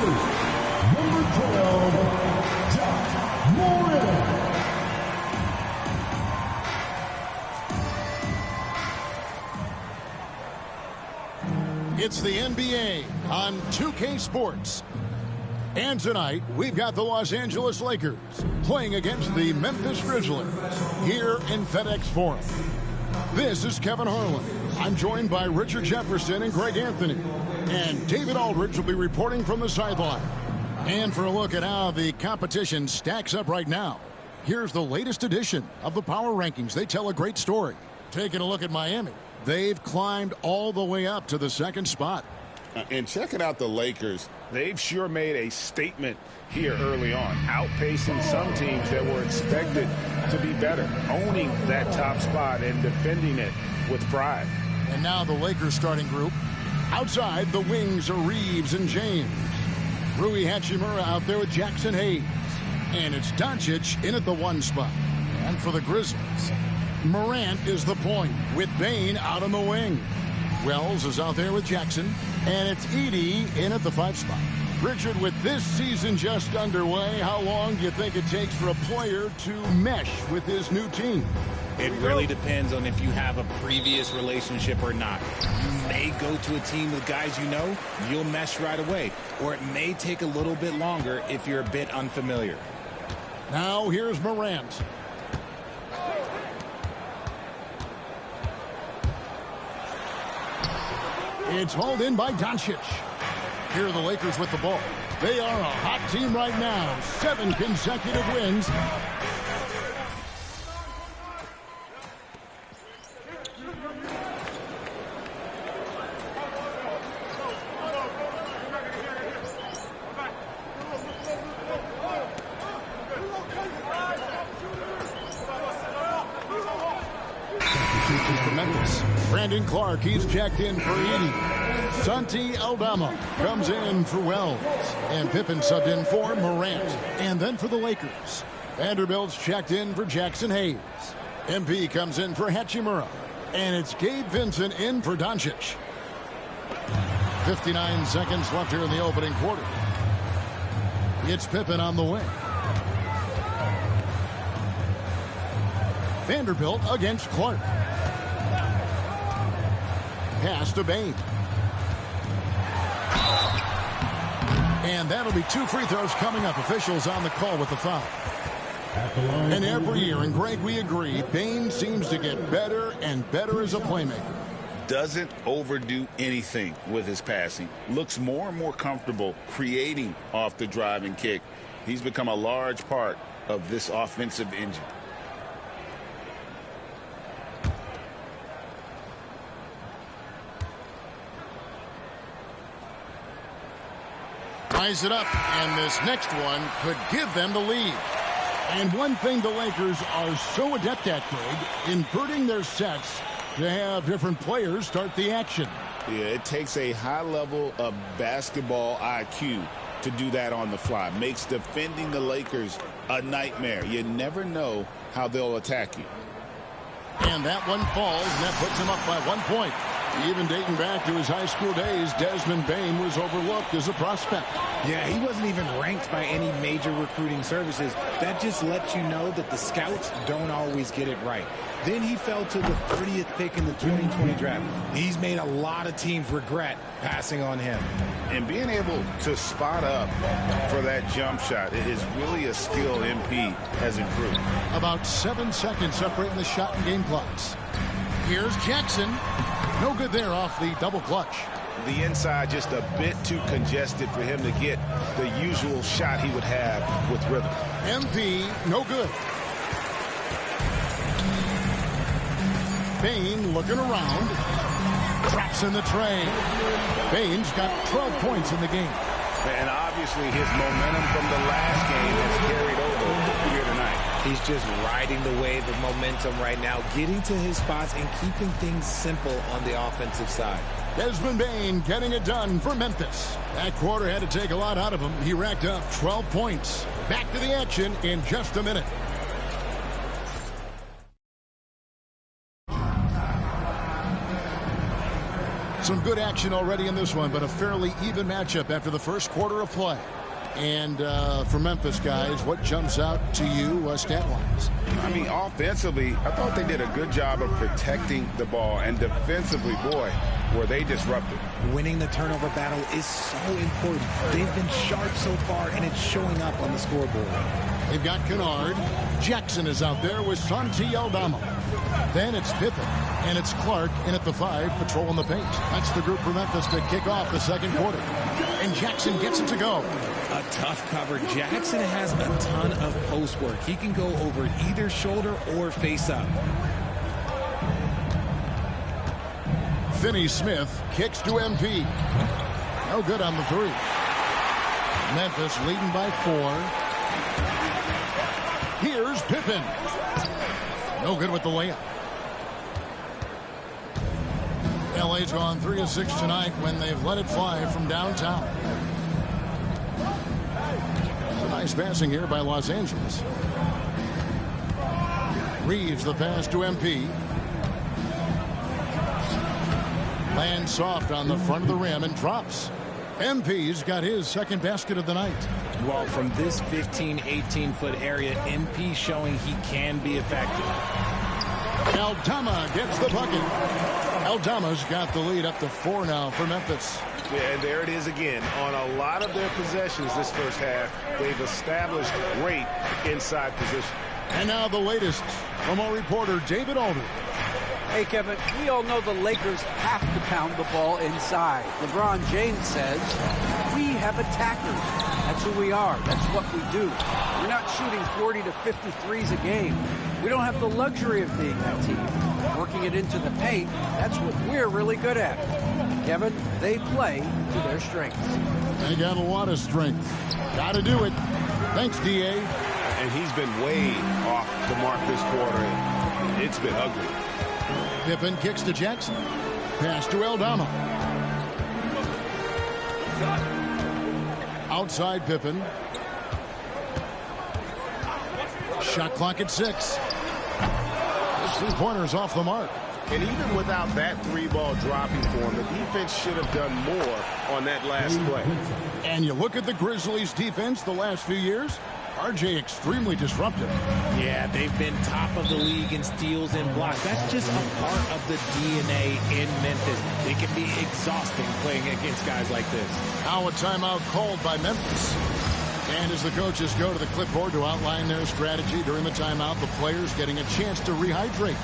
Number 12, Jack Morant. It's the NBA on 2K Sports. And tonight, we've got the Los Angeles Lakers playing against the Memphis Grizzlies here in FedEx Forum. This is Kevin Harlan. I'm joined by Richard Jefferson and Greg Anthony. And David Aldridge will be reporting from the sideline. And for a look at how the competition stacks up right now, here's the latest edition of the Power Rankings. They tell a great story. Taking a look at Miami. They've climbed all the way up to the second spot. And checking out the Lakers, they've sure made a statement here early on, outpacing some teams that were expected to be better, owning that top spot and defending it with pride. And now the Lakers starting group. Outside, the wings are Reeves and James. Rui Hachimura out there with Jackson Hayes. And it's Doncic in at the 1 spot. And for the Grizzlies, Morant is the point with Bane out on the wing. Wells is out there with Jackson. And it's Edey in at the 5 spot. Richard, with this season just underway, how long do you think it takes for a player to mesh with his new team? It really depends on if you have a previous relationship or not. You may go to a team with guys you know, you'll mesh right away. Or it may take a little bit longer if you're a bit unfamiliar. Now here's Morant. It's hauled in by Doncic. Here are the Lakers with the ball. They are a hot team right now. 7 consecutive wins. For Memphis, Brandon Clark, he's checked in for Edey. Santi Aldama comes in for Wells. And Pippen subbed in for Morant. And then for the Lakers, Vanderbilt's checked in for Jackson Hayes. MP comes in for Hachimura. And it's Gabe Vincent in for Doncic. 59 seconds left here in the opening quarter. It's Pippen on the wing. Vanderbilt against Clark. Pass to Bane. And that'll be 2 free throws coming up. Officials on the call with the foul. And every year, and Greg, we agree, Bane seems to get better and better as a playmaker. Doesn't overdo anything with his passing. Looks more and more comfortable creating off the driving kick. He's become a large part of this offensive engine. Ties it up, and this next one could give them the lead. And one thing the Lakers are so adept at, Greg, inverting their sets to have different players start the action. Yeah, it takes a high level of basketball IQ to do that on the fly. Makes defending the Lakers a nightmare. You never know how they'll attack you. And that one falls, and that puts him up by 1 point. Even dating back to his high school days, Desmond Bane was overlooked as a prospect. Yeah, he wasn't even ranked by any major recruiting services. That just lets you know that the scouts don't always get it right. Then he fell to the 30th pick in the 2020 draft. He's made a lot of teams regret passing on him. And being able to spot up for that jump shot is really a skill MP has improved. About 7 seconds separating the shot and game clocks. Here's Jackson. No good there off the double clutch. The inside just a bit too congested for him to get the usual shot he would have with rhythm. MP, no good. Bane looking around. Traps in the tray. Bane's got 12 points in the game. And obviously his momentum from the last game has carried over here tonight. He's just riding the wave of momentum right now, getting to his spots and keeping things simple on the offensive side. Desmond Bane getting it done for Memphis. That quarter had to take a lot out of him. He racked up 12 points. Back to the action in just a minute. Some good action already in this one, but a fairly even matchup after the first quarter of play. And for Memphis, guys, what jumps out to you stat-wise? I mean, offensively, I thought they did a good job of protecting the ball. And defensively, boy, were they disruptive. Winning the turnover battle is so important. They've been sharp so far, and it's showing up on the scoreboard. They've got Kennard. Jackson is out there with Santi Aldama. Then it's Pippen, and it's Clark in at the 5, patrolling the paint. That's the group for Memphis to kick off the second quarter. And Jackson gets it to go. A tough cover. Jackson has a ton of post work. He can go over either shoulder or face up. Finney Smith kicks to MP. No good on the 3. Memphis leading by 4. Here's Pippen. No good with the layup. LA's gone 3 of 6 tonight when they've let it fly from downtown. Nice passing here by Los Angeles. Reeves the pass to MP. Lands soft on the front of the rim and drops. MP's got his second basket of the night. Well, from this 15, 18-foot area, MP showing he can be effective. Aldama gets the bucket. Aldama's got the lead up to 4 now for Memphis. Yeah, and there it is again. On a lot of their possessions this first half, they've established great inside position. And now the latest from our reporter, David Aldridge. Hey, Kevin, we all know the Lakers have to pound the ball inside. LeBron James says, we have attackers. That's who we are. That's what we do. We're not shooting 40 to 50 threes a game. We don't have the luxury of being that team. Working it into the paint, that's what we're really good at. Kevin, they play to their strengths. They got a lot of strength. Got to do it. Thanks, D.A. And he's been way off the mark this quarter. It's been ugly. Pippen kicks to Jackson. Pass to Aldama. Outside Pippen. Shot clock at 6. This 3-pointer's off the mark. And even without that 3-ball dropping for him, the defense should have done more on that last play. And you look at the Grizzlies' defense the last few years. RJ extremely disruptive. Yeah, they've been top of the league in steals and blocks. That's just a part of the DNA in Memphis. It can be exhausting playing against guys like this. Now a timeout called by Memphis. And as the coaches go to the clipboard to outline their strategy during the timeout, the players getting a chance to rehydrate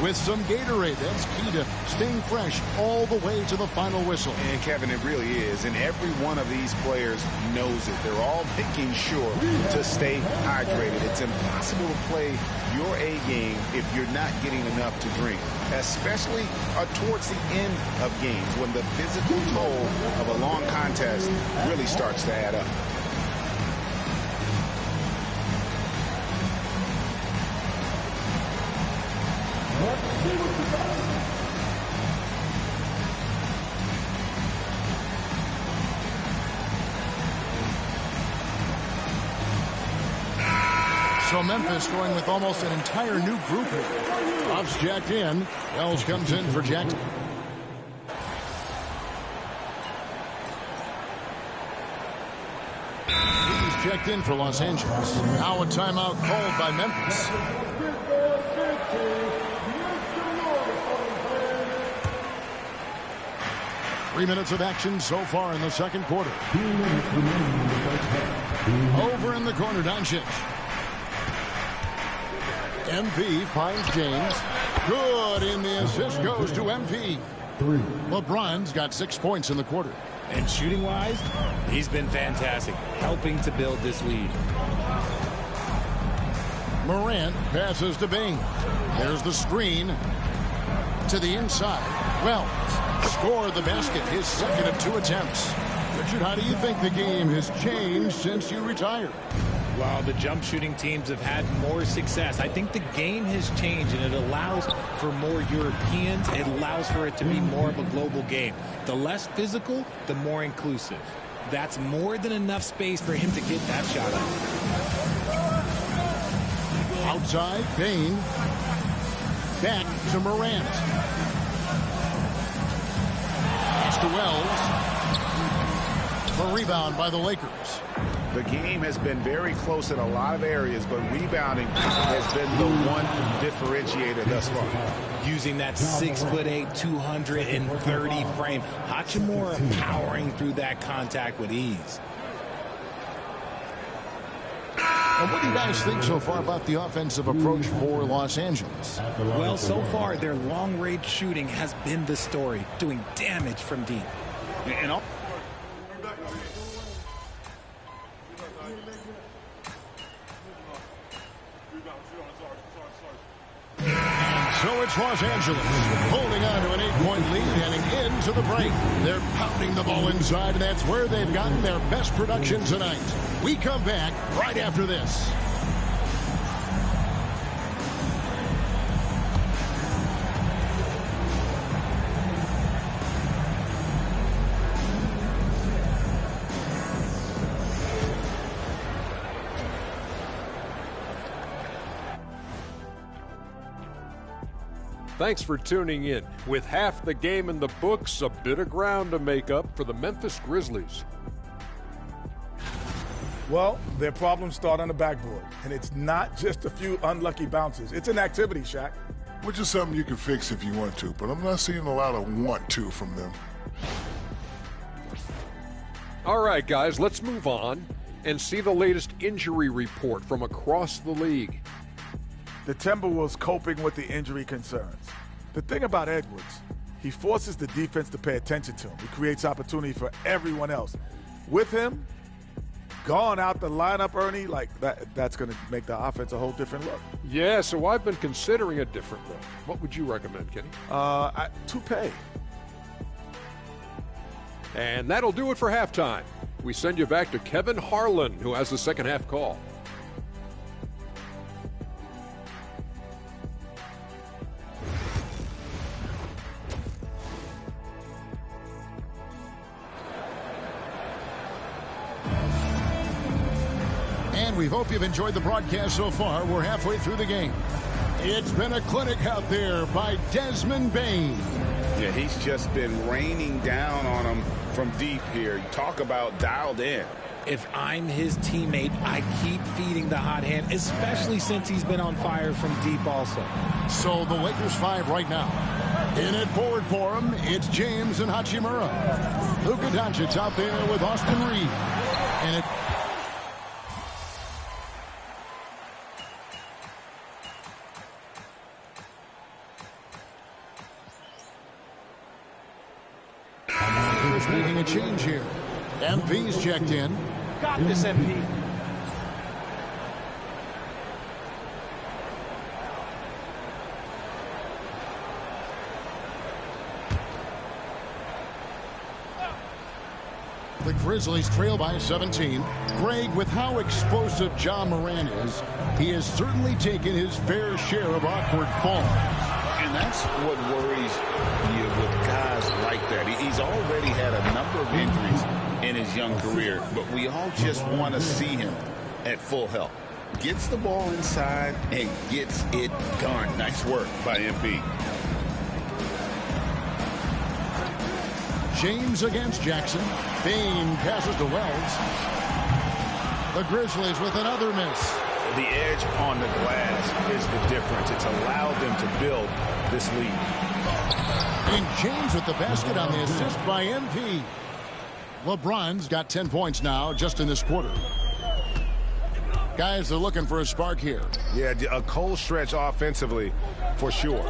with some Gatorade. That's key to staying fresh all the way to the final whistle. And Kevin, it really is. And every one of these players knows it. They're all making sure to stay hydrated. It's impossible to play your A game if you're not getting enough to drink, especially towards the end of games when the physical toll of a long contest really starts to add up. So Memphis going with almost an entire new group here. Off's jacked in. Wells comes in for Jackson. He's checked in for Los Angeles. Now a timeout called by Memphis. Three minutes of action so far in the second quarter. Over in the corner, Doncic. MP finds James. Good, in the assist goes to MP. LeBron's got 6 points in the quarter. And shooting-wise, he's been fantastic, helping to build this lead. Morant passes to Bain. There's the screen to the inside. Wells scored the basket, his second of 2 attempts. Richard, how do you think the game has changed since you retired? Well, the jump shooting teams have had more success. I think the game has changed, and it allows for more Europeans. It allows for it to be more of a global game. The less physical, the more inclusive. That's more than enough space for him to get that shot up. Outside, Bain. Back to Morant. to Wells. The rebound by the Lakers. The game has been very close in a lot of areas, but rebounding has been the one differentiator thus far. Using that 6'8", 230 frame, Hachimura powering through that contact with ease. And what do you guys think so far about the offensive approach for Los Angeles? Well, so far, their long-range shooting has been the story, doing damage from deep. And so it's Los Angeles holding on to an 8-point lead heading into the break. They're pounding the ball inside, and that's where they've gotten their best production tonight. We come back right after this. Thanks for tuning in. With half the game in the books, a bit of ground to make up for the Memphis Grizzlies. Well, their problems start on the backboard, and it's not just a few unlucky bounces. It's an activity, Shaq. Which is something you can fix if you want to, but I'm not seeing a lot of want to from them. All right, guys, let's move on and see the latest injury report from across the league. The Timberwolves coping with the injury concerns. The thing about Edwards, he forces the defense to pay attention to him. He creates opportunity for everyone else. With him, gone out the lineup, Ernie, like that's going to make the offense a whole different look. Yeah, so I've been considering a different look. What would you recommend, Kenny? Toupee. And that'll do it for halftime. We send you back to Kevin Harlan, who has the second half call. And we hope you've enjoyed the broadcast so far. We're halfway through the game. It's been a clinic out there by Desmond Bane. yeah, he's just been raining down on him from deep here. Talk about dialed in. If I'm his teammate, I keep feeding the hot hand, especially since he's been on fire from deep also. So the Lakers 5 right now. In it forward for him, it's James and Hachimura. Luka Doncic out there with Austin Reed. And it... Here's making a change here. MP's checked in. Got this, MP. The Grizzlies trail by 17. Greg, with how explosive John Moran is, he has certainly taken his fair share of awkward falls. And that's what worries you with guys like that. He's already had a number of injuries in his young career, but we all just want to see him at full health. Gets the ball inside and gets it done. Nice work by MP. James against Jackson. Bane passes to Wells. The Grizzlies with another miss. The edge on the glass is the difference. It's allowed them to build this lead. And James with the basket on the assist by MP. LeBron's got 10 points now just in this quarter. Guys, they're looking for a spark here. Yeah, a cold stretch offensively for sure.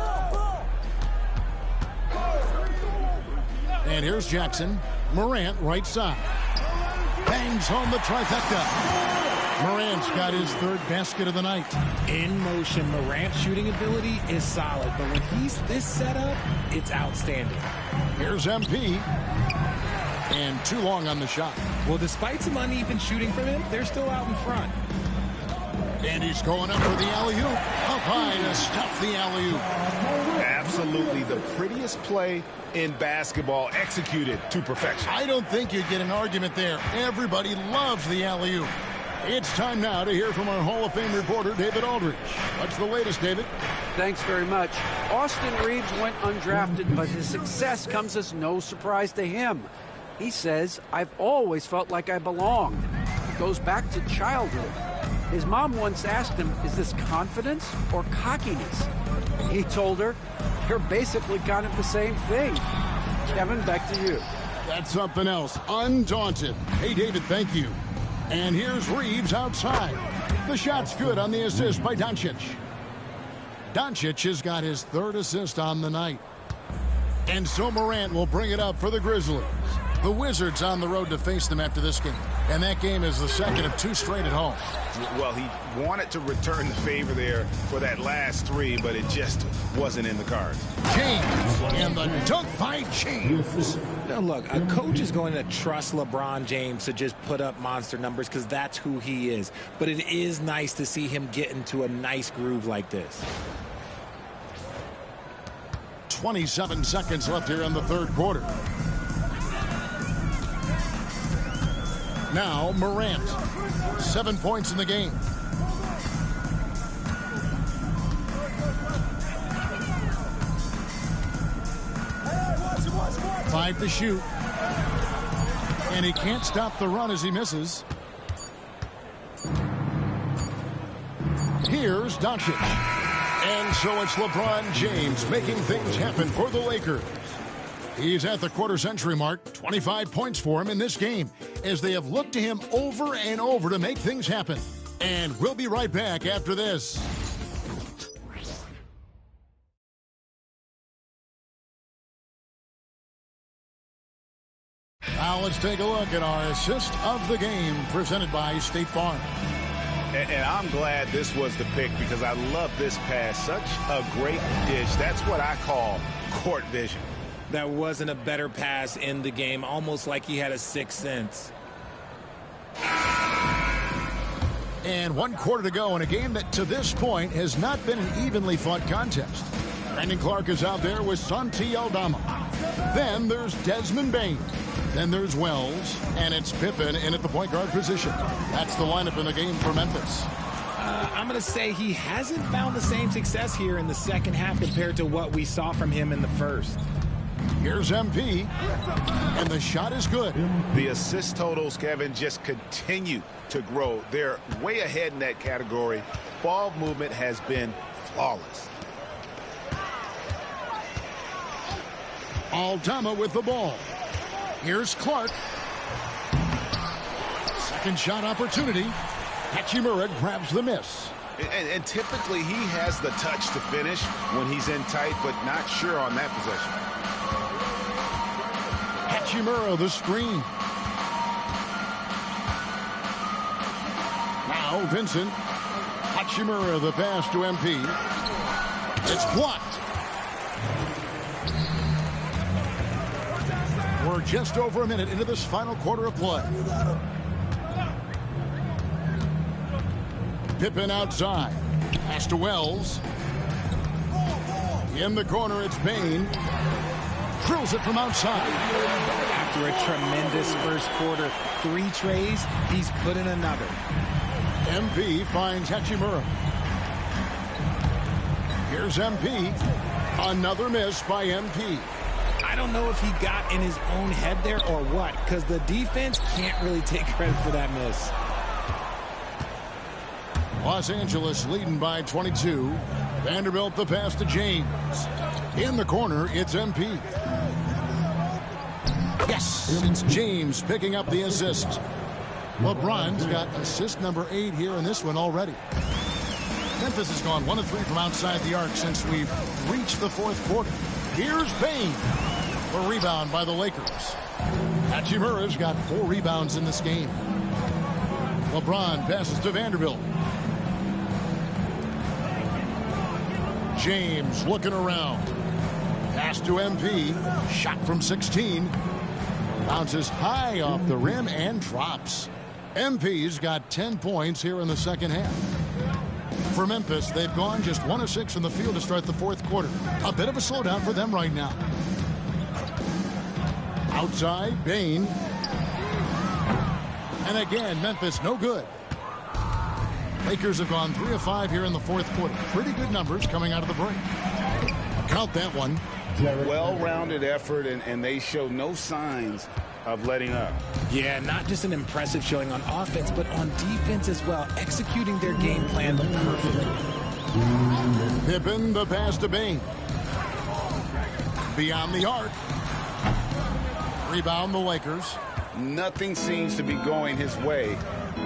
And here's Jackson. Morant right side. Bangs home the trifecta. Morant's got his third basket of the night. In motion, Morant's shooting ability is solid, but when he's this set up, it's outstanding. Here's MP. And too long on the shot. Well, despite some uneven shooting from him, they're still out in front. And he's going up for the alley-oop. Up high to stuff the alley-oop. Absolutely the prettiest play in basketball, executed to perfection. I don't think you'd get an argument there. Everybody loves the alley-oop. It's time now to hear from our Hall of Fame reporter, David Aldridge. What's the latest, David? Thanks very much. Austin Reeves went undrafted, but his success comes as no surprise to him. He says, "I've always felt like I belonged." It goes back to childhood. His mom once asked him, "Is this confidence or cockiness?" He told her, "You're basically kind of the same thing." Kevin, back to you. That's something else. Undaunted. Hey, David, thank you. And here's Reeves outside. The shot's good on the assist by Doncic. Doncic has got his third assist on the night. And so Morant will bring it up for the Grizzlies. The Wizards on the road to face them after this game. And that game is the second of 2 straight at home. Well, he wanted to return the favor there for that last 3, but it just wasn't in the cards. James and the dunk by James. Now, look, a coach is going to trust LeBron James to just put up monster numbers because that's who he is. But it is nice to see him get into a nice groove like this. 27 seconds left here in the third quarter. Now Morant, 7 points in the game. Five to shoot. And he can't stop the run as he misses. Here's Doncic. And so it's LeBron James making things happen for the Lakers. He's at the quarter-century mark, 25 points for him in this game, as they have looked to him over and over to make things happen. And we'll be right back after this. Now let's take a look at our assist of the game presented by State Farm. And I'm glad this was the pick because I love this pass. Such a great dish. That's what I call court vision. That wasn't a better pass in the game, almost like he had a sixth sense. And 1 quarter to go in a game that to this point has not been an evenly fought contest. Brandon Clark is out there with Santi Aldama. Then there's Desmond Bain. Then there's Wells, and it's Pippen in at the point guard position. That's the lineup in the game for Memphis. I'm going to say he hasn't found the same success here in the second half compared to what we saw from him in the first. Here's MP, and the shot is good. The assist totals, Kevin, just continue to grow. They're way ahead in that category. Ball movement has been flawless. Aldama with the ball. Here's Clark. Second shot opportunity. Hachimura grabs the miss. And typically he has the touch to finish when he's in tight, but not sure on that possession. Hachimura the screen. Now Vincent. Hachimura the pass to MP. It's blocked. We're just over a minute into this final quarter of play. Pippen outside. Pass to Wells. In the corner, it's Bain. Drills it from outside. After a tremendous first quarter, 3 trays, he's put in another. MP finds Hachimura. Here's MP. Another miss by MP. I don't know if he got in his own head there or what, because the defense can't really take credit for that miss. Los Angeles leading by 22. Vanderbilt the pass to James. In the corner, it's MP. Yes, it's James picking up the assist. LeBron's got assist number 8 here in this one already. Memphis has gone 1 of 3 from outside the arc since we've reached the fourth quarter. Here's Bain. A rebound by the Lakers. Hachimura's got 4 rebounds in this game. LeBron passes to Vanderbilt. James looking around. Pass to MP. Shot from 16. Bounces high off the rim and drops. MP's got 10 points here in the second half. For Memphis, they've gone just 1 of 6 from the field to start the fourth quarter. A bit of a slowdown for them right now. Outside, Bain. And again, Memphis no good. Lakers have gone 3 of 5 here in the fourth quarter. Pretty good numbers coming out of the break. Count that one. Well-rounded effort, and they show no signs of letting up. Yeah, not just an impressive showing on offense, but on defense as well, executing their game plan perfectly. Pippen, the pass to Bain. Beyond the arc. Rebound the Lakers. Nothing seems to be going his way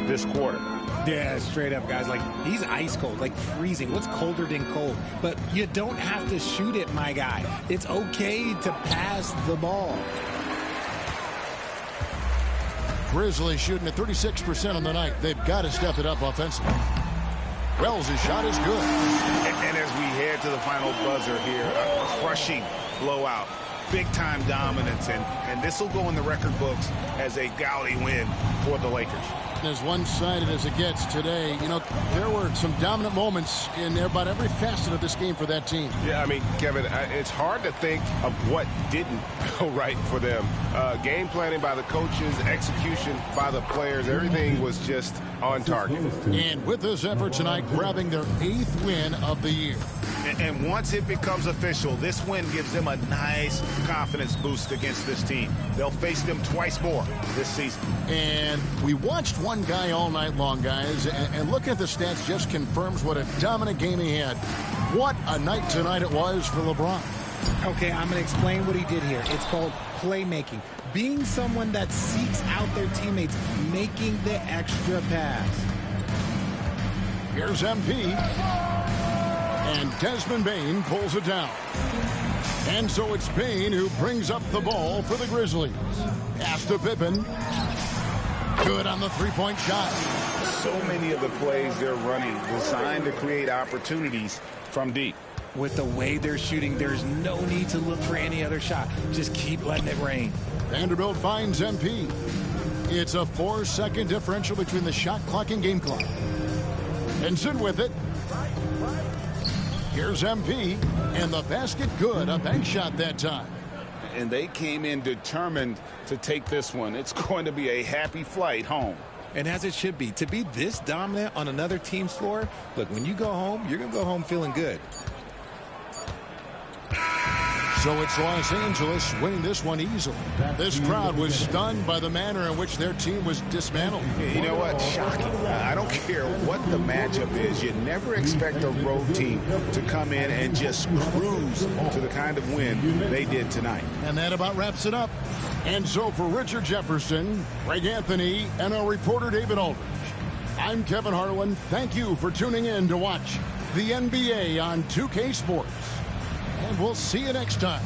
this quarter. Yeah, straight up, guys. Like, he's ice cold, like freezing. What's colder than cold? But you don't have to shoot it, my guy. It's okay to pass the ball. Grizzlies shooting at 36% on the night. They've got to step it up offensively. Wells' shot is good. And as we head to the final buzzer here, a crushing blowout. Big-time dominance, and this will go in the record books as a gaudy win for the Lakers. As one-sided as it gets today, you know, there were some dominant moments in about every facet of this game for that team. Yeah, I mean, Kevin, it's hard to think of what didn't go right for them. Game planning by the coaches, execution by the players, everything was just on target. And with this effort tonight, grabbing their 8th win of the year. And once it becomes official, this win gives them a nice confidence boost against this team. They'll face them twice more this season. And we watched one guy all night long, guys, and looking at the stats just confirms what a dominant game he had. What a night tonight it was for LeBron. Okay, I'm going to explain what he did here. It's called playmaking. Being someone that seeks out their teammates, making the extra pass. Here's MP. And Desmond Bain pulls it down. And so it's Bain who brings up the ball for the Grizzlies. Pass to Pippen. Good on the three-point shot. So many of the plays they're running designed to create opportunities from deep. With the way they're shooting, there's no need to look for any other shot. Just keep letting it rain. Vanderbilt finds MP. It's a 4-second differential between the shot clock and game clock. Benson with it. Here's MP, and the basket good. A bank shot that time. And they came in determined to take this one. It's going to be a happy flight home. And as it should be. To be this dominant on another team's floor, look, when you go home, you're going to go home feeling good. So it's Los Angeles winning this one easily. This crowd was stunned by the manner in which their team was dismantled. You know what? Shocking. I don't care what the matchup is. You never expect a road team to come in and just cruise to the kind of win they did tonight. And that about wraps it up. And so for Richard Jefferson, Greg Anthony, and our reporter David Aldridge, I'm Kevin Harlan. Thank you for tuning in to watch the NBA on 2K Sports. And we'll see you next time.